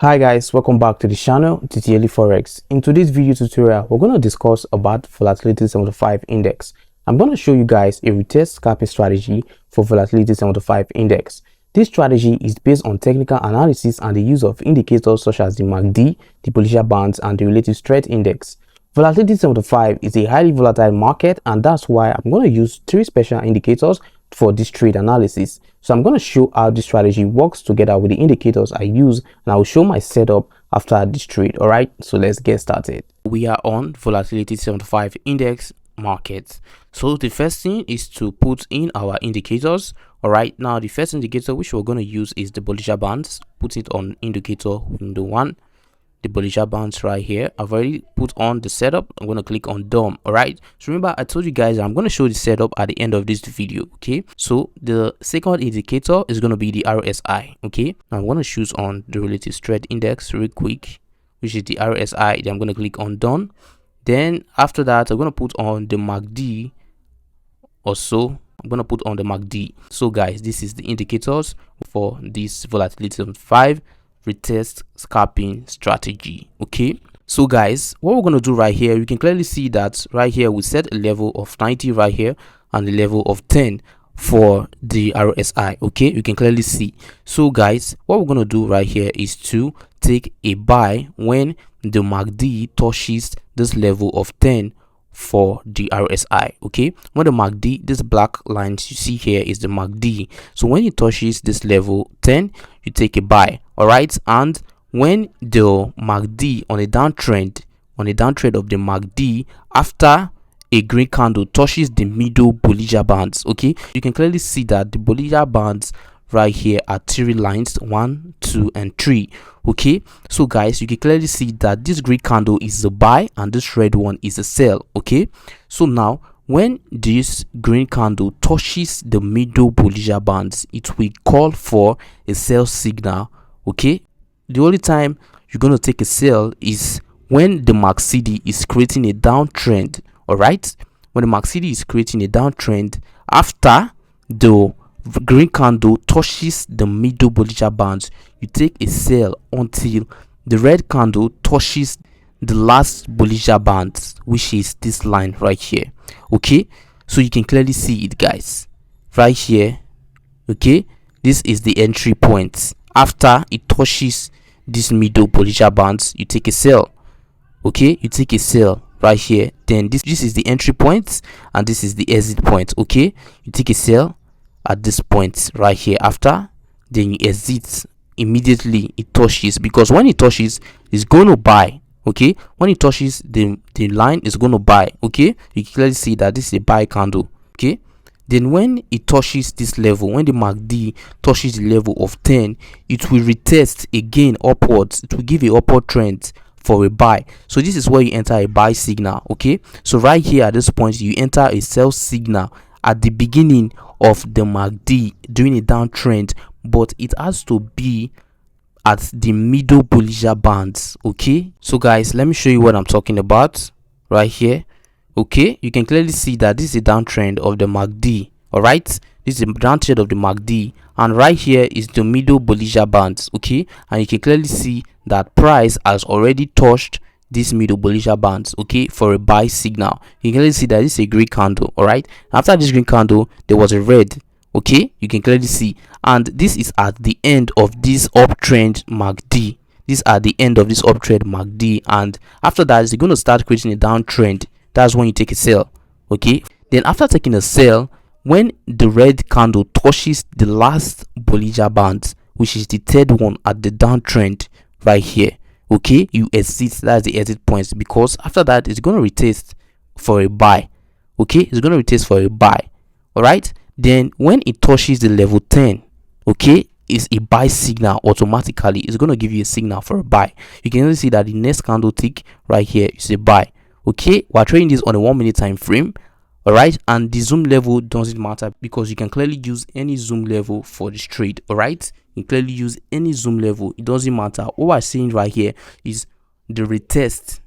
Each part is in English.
Hi guys, welcome back to the channel, Daily Forex. In today's video tutorial, we're going to discuss about Volatility 75 index. I'm going to show you guys a retest scalping strategy for Volatility 75 index. This strategy is based on technical analysis and the use of indicators such as the MACD, the Bollinger Bands, and the relative strength index. Volatility 75 is a highly volatile market, and that's why I'm going to use 3 special indicators for this trade analysis. So I'm going to show how this strategy works together with the indicators I use, and I will show my setup after this trade. All right, so let's get started. We are on Volatility 75 index market. So the first thing is to put in our indicators. All right, now the first indicator which we're going to use is the Bollinger Bands. Put it on indicator window 1. The Bollinger Bands right here. I've already put on the setup. I'm going to click on DOM. All right, so remember I told you guys I'm going to show the setup at the end of this video. Okay, so the second indicator is going to be the RSI. Okay, now I'm going to choose on the relative strength index real quick, which is the RSI. Then I'm going to click on done. Then after that I'm going to put on the MACD. Also I'm going to put on the MACD. So guys, this is the indicators for this Volatility 75 retest scalping strategy. Okay, so guys, what we're going to do right here, you can clearly see that right here we set a level of 90 right here and a level of 10 for the RSI. Okay, you can clearly see. So guys, what we're going to do right here is to take a buy when the MACD touches this level of 10 for the RSI. Okay, when the MACD, this black lines you see here is the MACD. So when it touches this level 10, you take a buy. All right, and when the MACD on a downtrend of the MACD after a green candle touches the middle Bollinger Bands, okay, you can clearly see that the Bollinger Bands right here are 3 lines, 1, 2, and 3. Okay, so guys, you can clearly see that this green candle is a buy and this red one is a sell. Okay, so now when this green candle touches the middle Bollinger Bands, it will call for a sell signal. Okay, the only time you're going to take a sell is when the MACD is creating a downtrend. All right, when the MACD is creating a downtrend after the green candle touches the middle Bollinger Bands, you take a sell until the red candle touches the last Bollinger Bands, which is this line right here. Okay, so you can clearly see it, guys, right here. Okay, this is the entry point. After it touches this middle Bollinger Bands, you take a sell. Okay, you take a sell right here. Then this is the entry point and this is the exit point. Okay, you take a sell at this point right here. After, then you exit immediately it touches, because when it touches it's going to buy. Okay, when it touches the line is going to buy. Okay, you can clearly see that this is a buy candle. Okay, then when it touches this level, when the MACD touches the level of 10, it will retest again upwards. It will give a upward trend for a buy. So this is where you enter a buy signal. Okay, so right here at this point you enter a sell signal at the beginning of the MACD during a downtrend, but it has to be at the middle Bollinger Bands. Okay, so guys, let me show you what I'm talking about right here. Okay, you can clearly see that this is a downtrend of the MACD. All right, this is a downtrend of the MACD, and right here is the middle Bollinger Bands. Okay, and you can clearly see that price has already touched this middle Bollinger Bands, okay, for a buy signal. You can clearly see that this is a green candle. All right, after this green candle there was a red. Okay, you can clearly see, and this is at the end of this uptrend MACD. This is at the end of this uptrend MACD, and after that it's going to start creating a downtrend. That's when you take a sell. Okay, then after taking a sell, when the red candle touches the last Bollinger Band, which is the third one at the downtrend right here, okay, you exit. That's the exit points, because after that it's going to retest for a buy. Okay, it's going to retest for a buy. All right, then when it touches the level 10, okay, is a buy signal. Automatically it's going to give you a signal for a buy. You can only see that the next candle tick right here is a buy. Okay, we're trading this on a 1 minute time frame. All right, and the zoom level doesn't matter, because you can clearly use any zoom level for this trade. All right, you can clearly use any zoom level, it doesn't matter. What we're seeing right here is the retest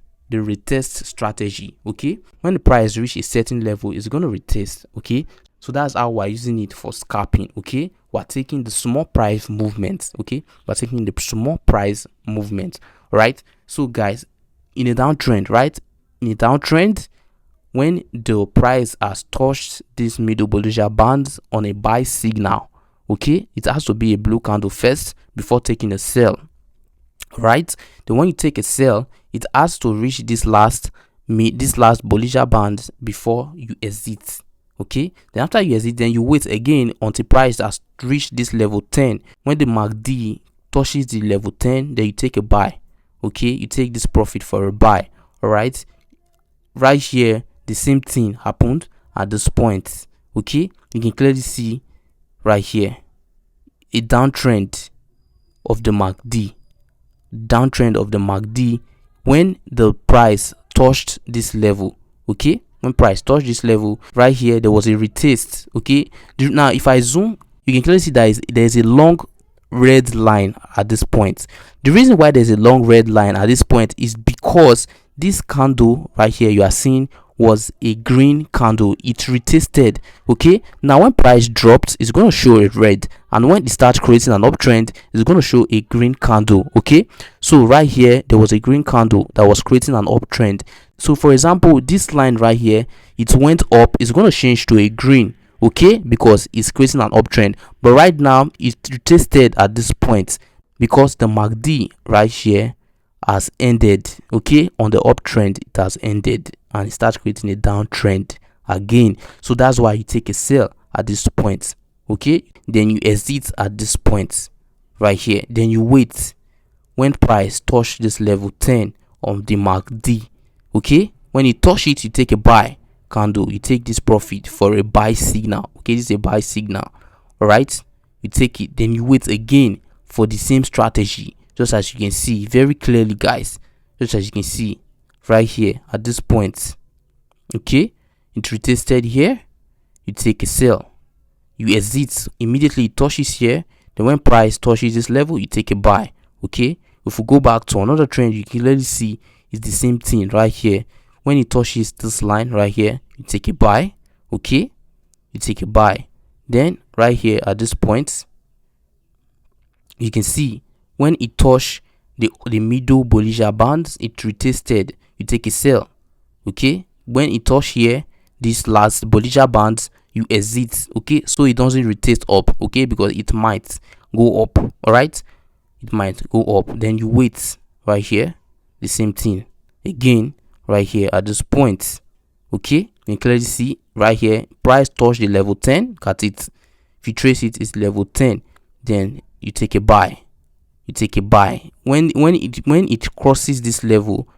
strategy. Okay, when the price reach a certain level, it's going to retest. Okay, So that's how we're using it for scalping. Okay, we're taking the small price movements. Okay, we're taking the small price movement, right? So guys, in a downtrend, right, in a downtrend, when the price has touched this middle Bollinger Bands on a buy signal, okay, it has to be a blue candle first before taking a sell, right? Then when you take a sell, it has to reach this last Bollinger Band before you exit. Okay, then after you exit, then you wait again until price has reached this level 10. When the MACD touches the level 10, then you take a buy. Okay, you take this profit for a buy. All right, right here the same thing happened at this point. Okay, you can clearly see right here a downtrend of the MACD. When the price touched this level. Okay, when price touched this level right here, there was a retest. Okay, now if I zoom, you can clearly see that there's a long red line at this point. The reason why there's a long red line at this point is because this candle right here you are seeing was a green candle. It retested. Okay, now when price dropped, it's going to show a red, and when it starts creating an uptrend, it's going to show a green candle. Okay, so right here there was a green candle that was creating an uptrend. So for example, this line right here, it went up, it's going to change to a green. Okay, because it's creating an uptrend, but right now it retested at this point because the MACD right here has ended. Okay, on the uptrend it has ended, and it starts creating a downtrend again. So that's why you take a sell at this point. Okay, then you exit at this point right here, then you wait when price touch this level 10 on the MACD. Okay, when you touch it, you take a buy candle, you take this profit for a buy signal. Okay, this is a buy signal. All right, you take it, then you wait again for the same strategy, just as you can see very clearly, guys, just as you can see right here at this point. Okay, it retested here, you take a sell, you exit immediately, it touches here, then when price touches this level, you take a buy. Okay, if we go back to another trend, you can clearly see it's the same thing right here. When it touches this line right here, you take a buy. Okay, you take a buy. Then right here at this point, you can see when it touched the middle Bollinger Bands, it retested, you take a sell. Okay, when it touched here this last Bollinger Bands, you exit. Okay, so it doesn't retest up. Okay, because it might go up. All right, it might go up, then you wait right here, the same thing again right here at this point. Okay, you can clearly see right here price touched the level 10. Got it? If you trace it, it's level 10, then you take a buy. You take a buy. When it crosses this level,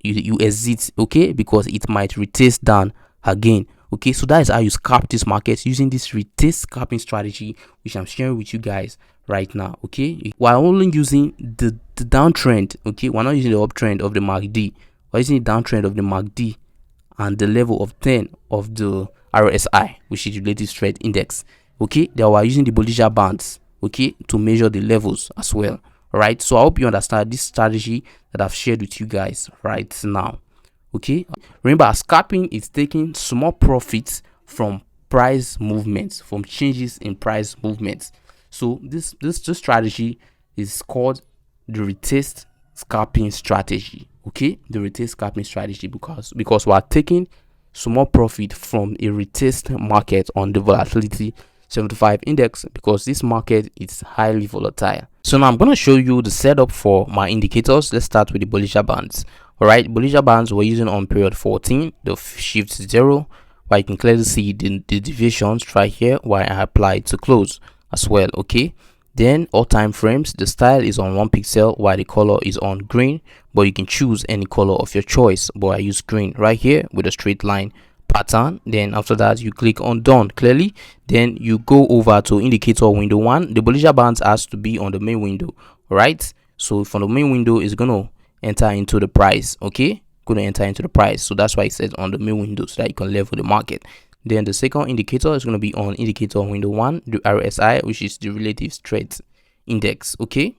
you exit. Okay, because it might retest down again. Okay, so that is how you scalp this market using this retest scalping strategy, which I'm sharing with you guys right now. Okay, we're only using the downtrend. Okay, we're not using the uptrend of the MACD. We're using the downtrend of the MACD and the level of 10 of the RSI, which is relative strength index. Okay, then we're using the Bollinger Bands, okay, to measure the levels as well. All right, so I hope you understand this strategy that I've shared with you guys right now. Okay, remember, scalping is taking small profits from price movements, from changes in price movements. So this strategy is called the retest scalping strategy. Okay, the retest scalping strategy, because we are taking small profit from a retest market on the volatility 75 index, because this market is highly volatile. So now I'm going to show you the setup for my indicators. Let's start with the Bollinger Bands. All right, Bollinger Bands we're using on period 14, the shift 0, where you can clearly see the deviations right here where I apply to close as well. Okay, then all time frames, the style is on 1 pixel while the color is on green, but you can choose any color of your choice, but I use green right here with a straight line pattern. Then after that, you click on done clearly, then you go over to indicator window 1. The Bollinger Bands has to be on the main window. All right, so from the main window is going to enter into the price. Okay, going to enter into the price, so that's why it says on the main window, so that you can level the market. Then the second indicator is going to be on indicator window 1, the RSI, which is the relative strength index. Okay,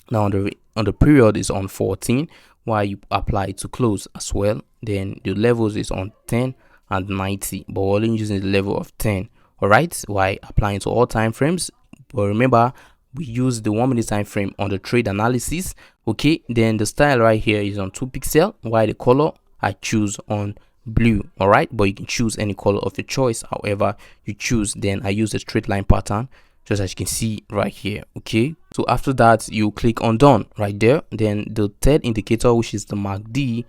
now on the period is on 14, while you apply to close as well. Then the levels is on 10 and 90, but we're only using the level of 10. all right, while applying to all time frames. But remember, we use the 1 minute time frame on the trade analysis. Okay, then the style right here is on 2 pixel, while the color I choose on blue. All right, but you can choose any color of your choice, however you choose. Then I use a straight line pattern, just as you can see right here. Okay, so after that you click on done right there. Then the third indicator, which is the MACD,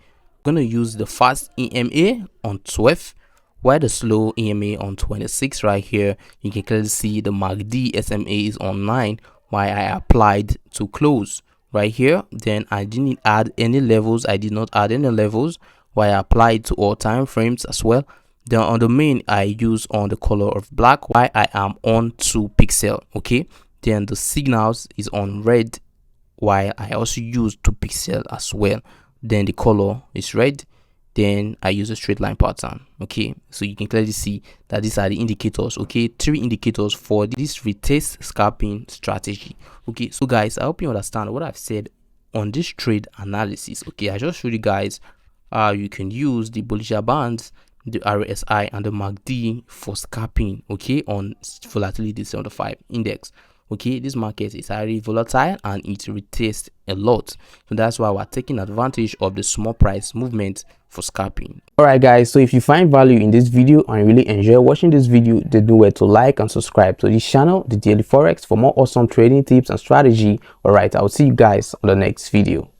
I'm gonna use the fast EMA on 12, while the slow EMA on 26. Right here you can clearly see the MACD SMA is on 9, while I applied to close right here. Then I didn't add any levels, I did not add any levels, while I applied to all time frames as well. Then on the main I use on the color of black, while I am on 2 pixel. Okay, then the signals is on red, while I also use 2 pixel as well. Then the color is red, then I use a straight line pattern. Okay, so you can clearly see that these are the indicators. Okay, 3 indicators for this retest scalping strategy. Okay, so guys, I hope you understand what I've said on this trade analysis. Okay, I just showed you guys how you can use the Bollinger Bands, the RSI, and the MACD for scalping. Okay, on Volatility 75 index. Okay, this market is highly volatile and it retests a lot, so that's why we're taking advantage of the small price movement for scalping. All right guys, so if you find value in this video and really enjoy watching this video, then do well to like and subscribe to this channel, the Daily Forex, for more awesome trading tips and strategy. All right, I'll see you guys on the next video.